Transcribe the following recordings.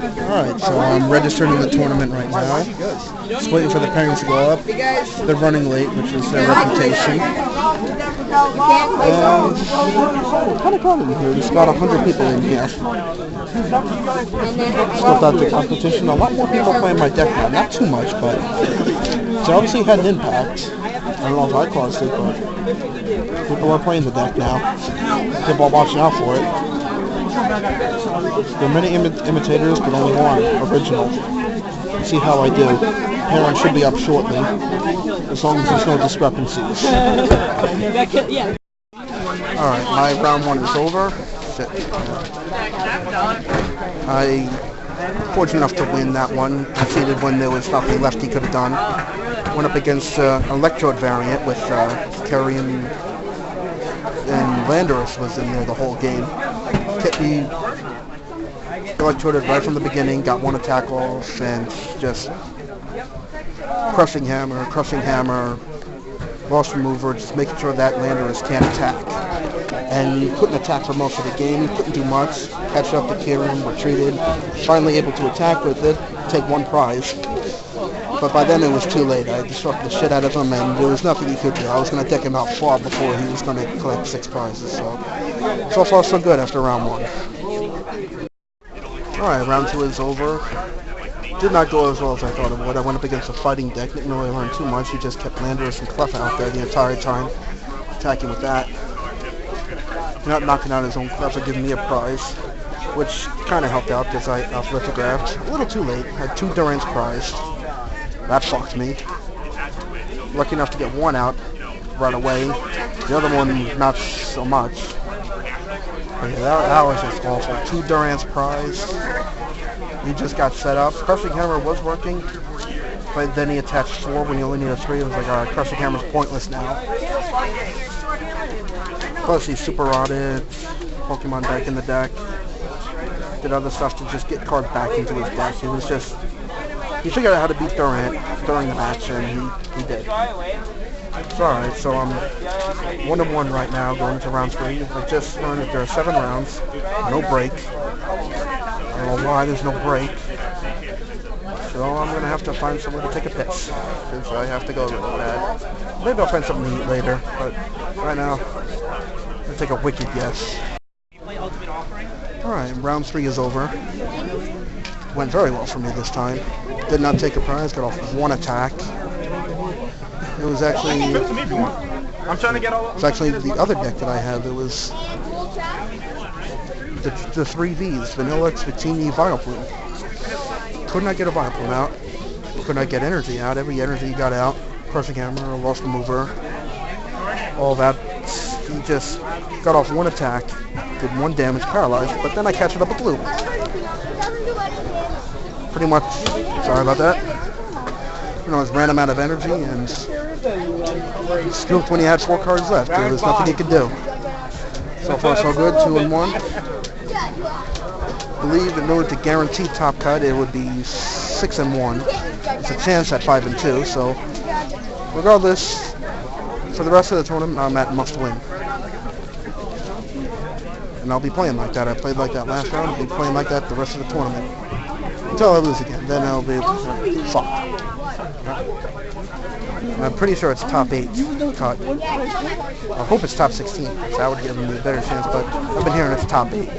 Alright, so I'm registered in the tournament right now. Just waiting for the pairings to go up. They're running late, which is their reputation. And kind of crowded in here. There's about 100 people in here. Still thought the competition. A lot more people playing my deck now. Not too much, but it's obviously had an impact. I don't know if I caused it, but people are playing the deck now. People are watching out for it. There are many imitators, but only one original. See how I do. Parent should be up shortly, as long as there's no discrepancies. Alright, my round one is over. I fortunate enough to win that one. Conceded when there was nothing left he could have done. Went up against Electrode variant with Carrion and Landorus was in there the whole game. He electroded right from the beginning, got one attack off, and just crushing hammer, lost remover, just making sure that Landorus can't attack. And he couldn't attack for most of the game, he couldn't do much, catch up to Kieran, retreated, finally able to attack with it, take one prize. But by then it was too late. I disrupted the shit out of him, and there was nothing he could do. I was going to deck him out far before he was going to collect 6 prizes. So far so good after round one. Alright, round two is over. Did not go as well as I thought it would. I went up against a fighting deck. Didn't really learn too much. He just kept Landorus and Clef out there the entire time, attacking with that. Not knocking out his own Clef or giving me a prize, which kind of helped out because I lithographed. A little too late. Had 2 Durant's prized. That fucked me. Lucky enough to get one out right away. The other one, not so much. But yeah, that was just awful. 2 Durant's prize. He just got set up. Crushing Hammer was working, but then he attached 4 when you only needed 3. It was like, alright, Crushing Hammer's pointless now. Plus, he super rotted Pokemon back in the deck. Did other stuff to just get cards back into his deck. He was just... He figured out how to beat Durant during the match, and he did. It's alright, so I'm 1-1 right now, going into round 3. I just learned that there are 7 rounds, no break. I don't know why there's no break. So I'm going to have to find somewhere to take a piss, because I have to go really bad. Maybe I'll find something to eat later, but right now, I'm going to take a wicked guess. Alright, round 3 is over. Went very well for me this time. Did not take a prize, got off 1 attack. It was actually... It's actually the other deck that I have. It was the 3 Vs, Vanilla, Victini, Vileplume. Could not get a Vileplume out. Could not get energy out. Every energy got out. Crushing Hammer, lost remover. All that. He just got off 1 attack, did 1 damage, paralyzed, but then I catch it up with blue. Pretty much, sorry about that. You know, his random amount of energy, and scooped when he had 4 cards left. There was nothing he could do. So far so good, 2-1. I believe in order to guarantee top cut, it would be 6-1. It's a chance at 5-2, so regardless, for the rest of the tournament, I'm at must win. And I'll be playing like that. I played like that last round. I'll be playing like that the rest of the tournament. Until I lose again. Then I'll be fucked. I'm pretty sure it's top 8 cut. I hope it's top 16, because that would give me a better chance, but I've been hearing it's top 8.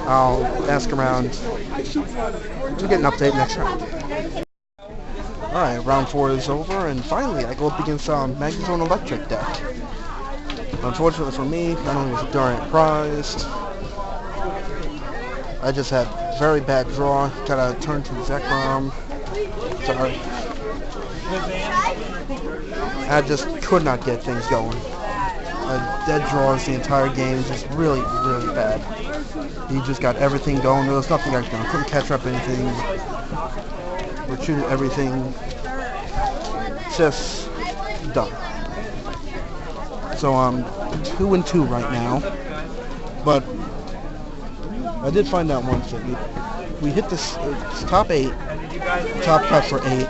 I'll ask around to get an update next round. Alright, round 4 is over, and finally I go up against Magnezone Electric deck. Unfortunately for me, not only was Durant prized, I just had very bad draw. Gotta turn to Zekrom. Sorry. I just could not get things going. Dead draws the entire game, just really, really bad. He just got everything going. There was nothing I could do. I couldn't catch up anything. Retreated everything. Just done. So I'm 2-2 right now. But I did find out one thing. We hit this top 8, top cut for 8.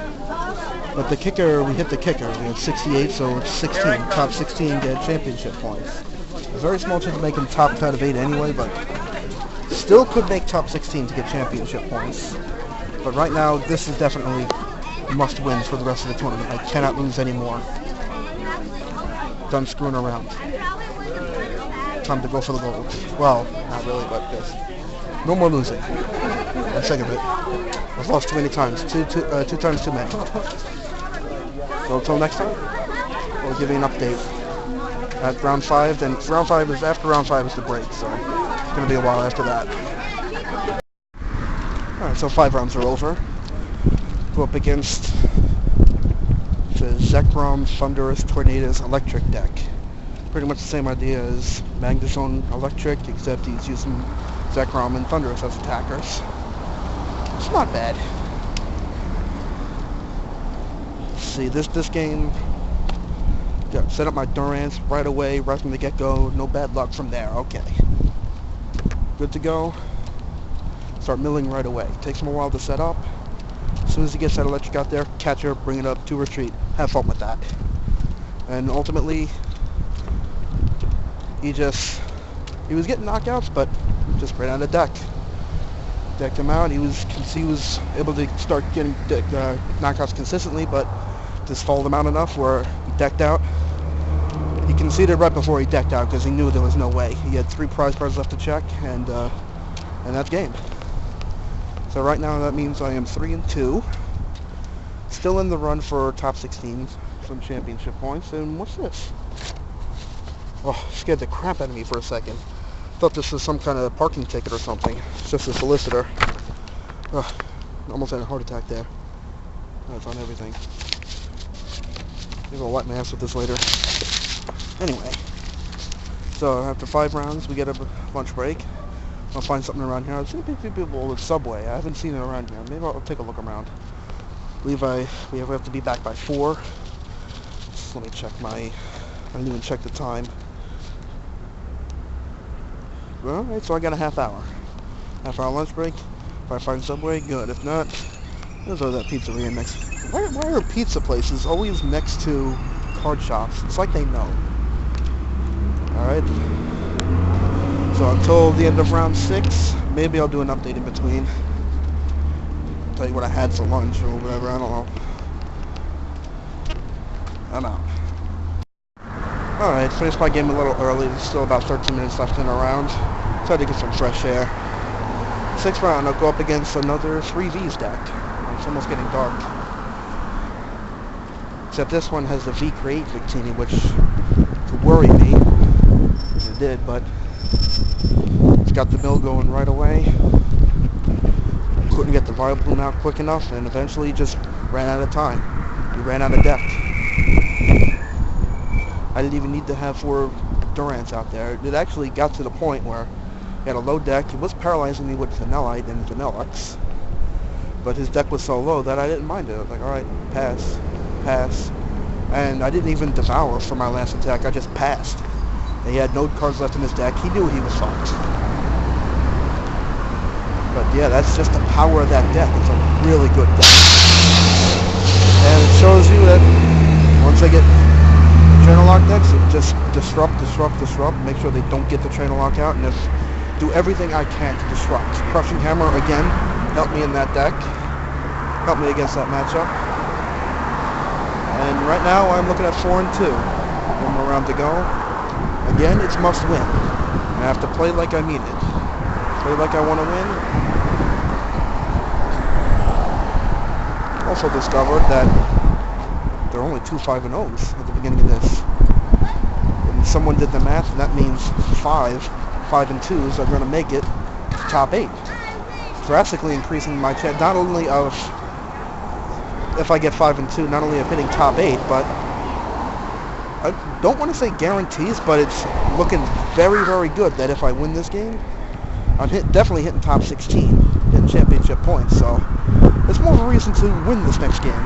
But the kicker, we hit the kicker. We had 68, so it's 16. Top 16 get championship points. A very small chance to make him top cut of 8 anyway, but Still could make top 16 to get championship points. But right now, this is definitely must win for the rest of the tournament. I cannot lose anymore. Done screwing around. Time to go for the gold. Well, not really, but yes. No more losing. I'm sick of it. I've lost too many times. Two times too many. So until next time, we'll give you an update at round 5. Then after round 5 is the break, so it's going to be a while after that. Alright, so 5 rounds are over. Go up against the Zekrom Thunderous Tornadoes Electric deck. Pretty much the same idea as Magnezone Electric, except he's using Zekrom and Thunderous as attackers. It's not bad. Let's see, this game, yeah, set up my Durants right away, right from the get-go, no bad luck from there, okay. Good to go. Start milling right away. Takes him a while to set up. As soon as he gets that electric out there, catcher, bring it up to retreat. Have fun with that. And ultimately, he was getting knockouts, but just ran out of deck. Decked him out. He was able to start getting knockouts consistently, but just followed him out enough where he decked out. He conceded right before he decked out because he knew there was no way. He had 3 prize cards left to check, and that's game. So right now that means I am 3-2. Still in the run for top 16, some championship points. And what's this? Oh, scared the crap out of me for a second. Thought this was some kind of parking ticket or something. It's just a solicitor. Ugh, almost had a heart attack there. That's on everything. Maybe I'll wipe my ass with this later. Anyway, so after 5 rounds, we get a lunch break. I'll find something around here. I've seen a few people with Subway. I haven't seen it around here. Maybe I'll take a look around. I believe we have to be back by 4. Just let me check I didn't even check the time. Alright, so I got a half hour. Half hour lunch break. If I find Subway, good. If not, there's that pizzeria next. Why are pizza places always next to card shops? It's like they know. Alright. So until the end of round 6, maybe I'll do an update in between. Tell you what I had for lunch or whatever, I don't know. I'm out. Alright, finished my game a little early. There's still about 13 minutes left in a round. Tried to get some fresh air. 6th round, I'll go up against another 3Vs deck. It's almost getting dark. Except this one has the V-Create Victini, which could worry me. It did, but it's got the mill going right away. Couldn't get the Vileplume out quick enough, and eventually just ran out of time. We ran out of deck. I didn't even need to have 4 Durants out there. It actually got to the point where he had a low deck. He was paralyzing me with Vanillite and Vanillux, but his deck was so low that I didn't mind it. I was like, alright, pass, pass. And I didn't even devour for my last attack. I just passed. He had no cards left in his deck. He knew he was fucked. But yeah, that's just the power of that deck. It's a really good deck. And it shows you that once I get channel lock decks, it just disrupt, make sure they don't get the channel lock out, and do everything I can to disrupt. Crushing Hammer, again, helped me in that deck. Helped me against that matchup. And right now, I'm looking at 4-2. 1 more round to go. Again, it's must win. I have to play like I mean it. Play like I want to win. Also discovered that there are only 2 5-0s at the beginning of this. And someone did the math, and that means 5 5-2s are going to make it to top 8. Drastically increasing my chance, not only of, if I get 5-2, not only of hitting top 8, but I don't want to say guarantees, but it's looking very, very good that if I win this game, I'm definitely hitting top 16, hitting championship points, so it's more of a reason to win this next game.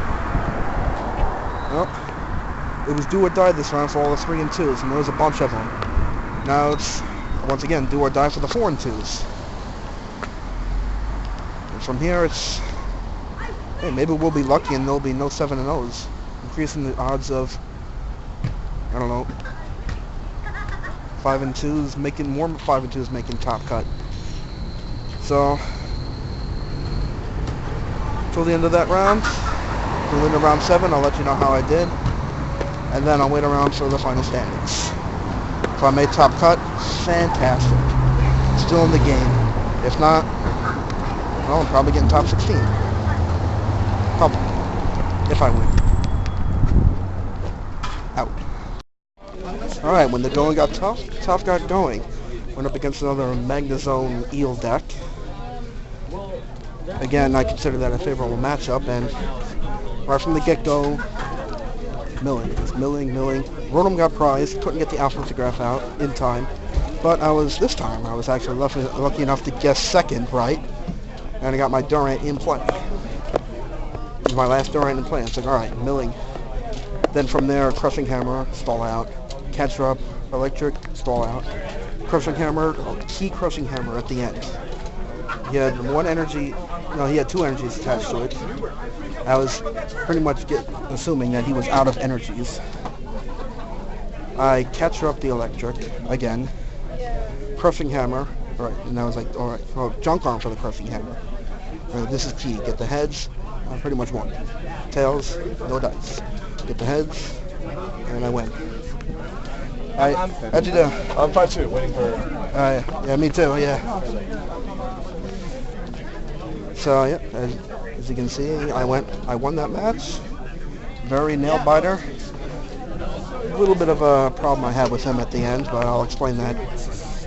Well, it was do or die this round for all the 3-2s, and there was a bunch of them. Now it's, once again, do or die for the 4-2s. And from here it's, hey, maybe we'll be lucky and there'll be no 7-0s, increasing the odds of, I don't know, 5-2s making, more 5-2s making top cut. So, till the end of that round, till the end of round 7, I'll let you know how I did. And then I'll wait around for the final standings. If I made top cut, fantastic. Still in the game. If not, well, I'm probably getting top 16. Probably. If I win. Out. Alright, when the going got tough got going. Went up against another Magnezone Eel deck. Again, I consider that a favorable matchup, and right from the get-go, milling. Rotom got prized, couldn't get the Alphalithograph out in time, but this time I was actually lucky enough to guess second right, and I got my Durant in play. It was my last Durant in play. It's like, alright, milling. Then from there, Crushing Hammer, stall out. Catch Up, Electric, stall out. Crushing Hammer, key Crushing Hammer at the end. He had he had 2 energies attached to it. I was pretty much assuming that he was out of energies. I catch up the Electric again. Crushing Hammer, right, and I was like, alright, well, Junk Arm for the Crushing Hammer. This is key. Get the heads, I pretty much won. Tails, no dice. Get the heads, and I win. I'm 5-2, waiting for... yeah, me too, yeah. So, yeah, as you can see, I won that match. Very nail-biter. A little bit of a problem I had with him at the end, but I'll explain that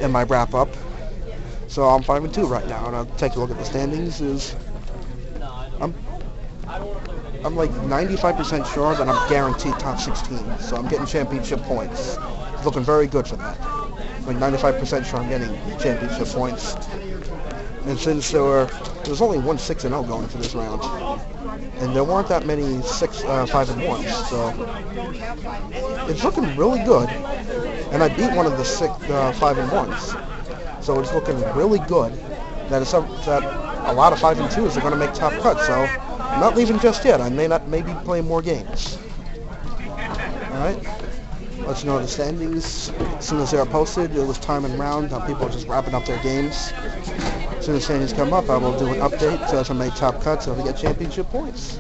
in my wrap-up. So I'm 5-2 right now, and I'll take a look at the standings. I'm like 95% sure that I'm guaranteed top 16, so I'm getting championship points. It's looking very good for that. Like 95% sure I'm getting championship points. And since there's only one 6-0 going into this round, and there weren't that many 5-1s, so it's looking really good. And I beat one of the 5-1s, so it's looking really good. That a lot of 5-2s are going to make top cut. So I'm not leaving just yet. I may be playing more games. All right. Let you know the standings as soon as they are posted. It was time and round. People are just wrapping up their games. As soon as standings come up, I will do an update as I make top cuts so we get championship points.